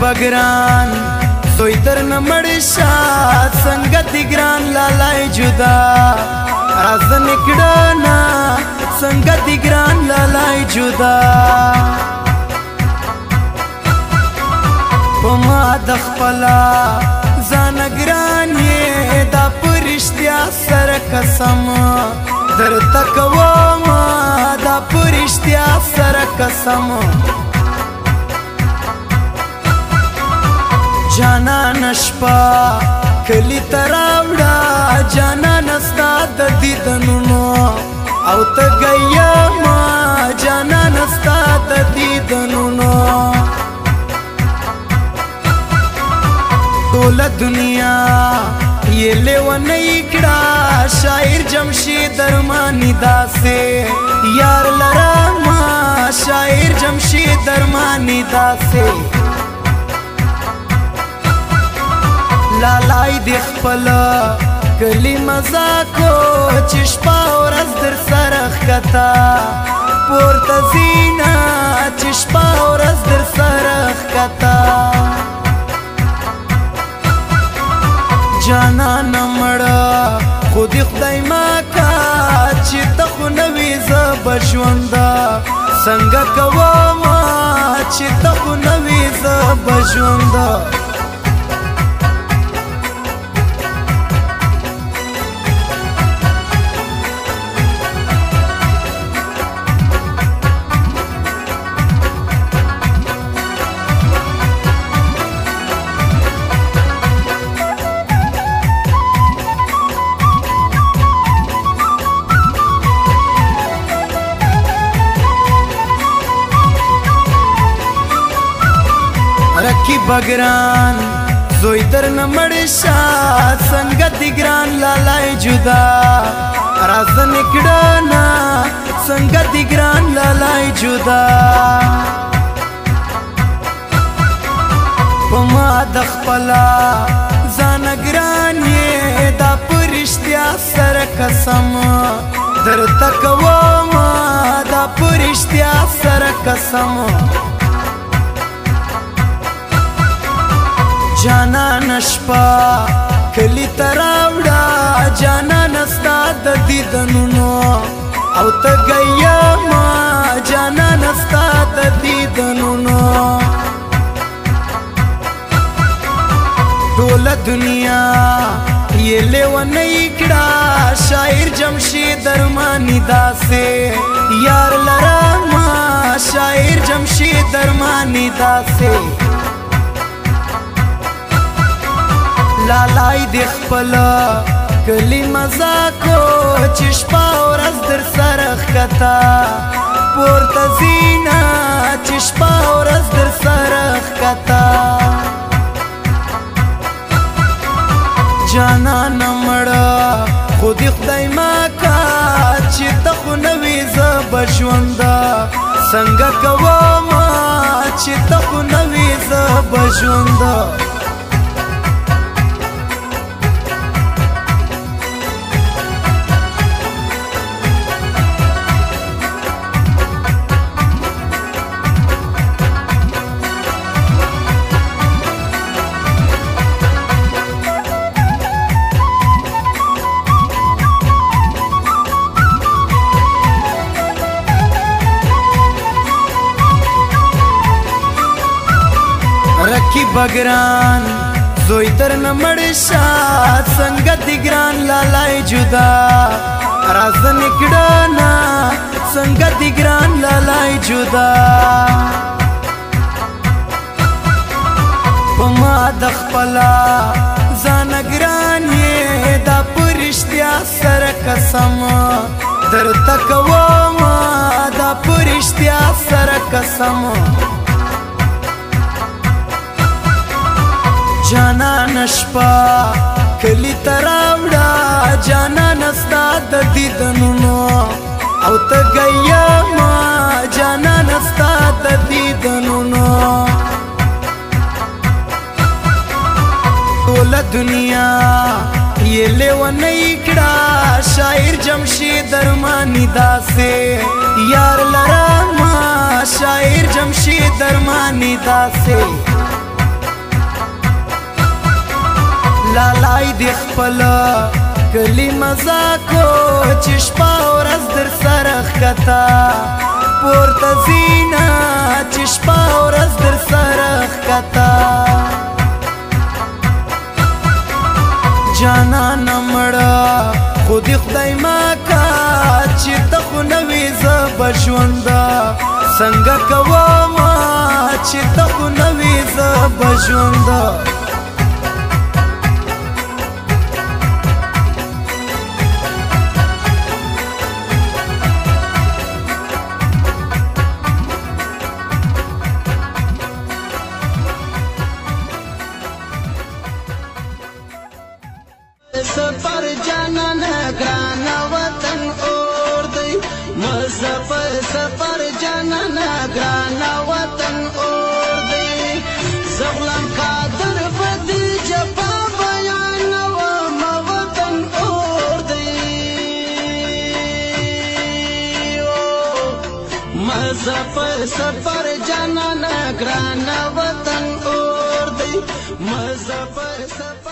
بگران سوی در نمڑشاد سنگت گران لالای جدا راز نکڑنا سنگت گران لالای جدا پما دخپلا زان گران یہ دا پرشتیا سر قسم در تکوما دا پرشتیا سر قسم جانا نشپا کلی تراوڑا جانا نستا د دیدنونو او تا گیاما جانا نستا د دیدنونو ټول دنیا یہ لیونی کڑا شاعر جمشید ارمانی داسے یار لراما شاعر جمشید ارمانی داسے لالائی دی خپلا کلی مزاکو چشپا ورز در سرخ کتا پورتا زینا چشپا ورز در سرخ کتا جانا نمڑا خودی خدای ماکا چی تخو نوی زب ژوندا سنگا کواما چی تخو نوی زب ژوندا رکی بگران زوی در نمڑشاد سنگت گران لالای جدا راز نکڑنا سنگت گران لالای جدا پما دخپلا زان گران یہ دا پرشتیا سر قسم در تکوما دا پرشتیا سر قسم جانا نشپا کلی تراوڑا جانا نستا د دیدنونو او تا گیاما جانا نستا د دیدنونو ټول دنیا یہ لیونی کڑا شاعر جمشید ارمانی داسے یار لراما شاعر جمشید ارمانی داسے لالائی دی خپلا کلی مزاکو چشپا ورز در سرخ کتا پورتا زینا چشپا ورز در سرخ کتا جانا نمڑا خودی خدای ماکا چی تخو نوی زب ژوندا سنگا کواما چی تخو نوی زب ژوندا رکی بگران زوی در نمڑشاد سنگت گران لالای جدا راز نکڑنا سنگت گران لالای جدا پما دخپلا زان گران یہ دا پرشتیا سر قسم در تکواما دا پرشتیا سر قسم جانا نشپا کلی تراوڑا جانا نستا د دیدنونو او تا گیاما جانا نستا د دیدنونو ټول دنیا یہ لیونی کڑا شاعر جمشید ارمانی داسے یار لراما شاعر جمشید ارمانی داسے لالای دی خپل کلی مزاکو چې شپه ورځ در سره ښکتا پورته ځینا چې شپه ورځ در سره ښکتا جانانه مړه خو دې خدای ماکا چې ته خو نه وې زه به ژونده څنګه کومه چې ته خو نه وې زه به ژونده سفر جانان گران وطن اور دی مسافر سفر جانان گران وطن اور دی زغلم قادر بدی جفا بیان و وطن اور دی مسافر سفر جانان گران وطن اور دی مسافر سفر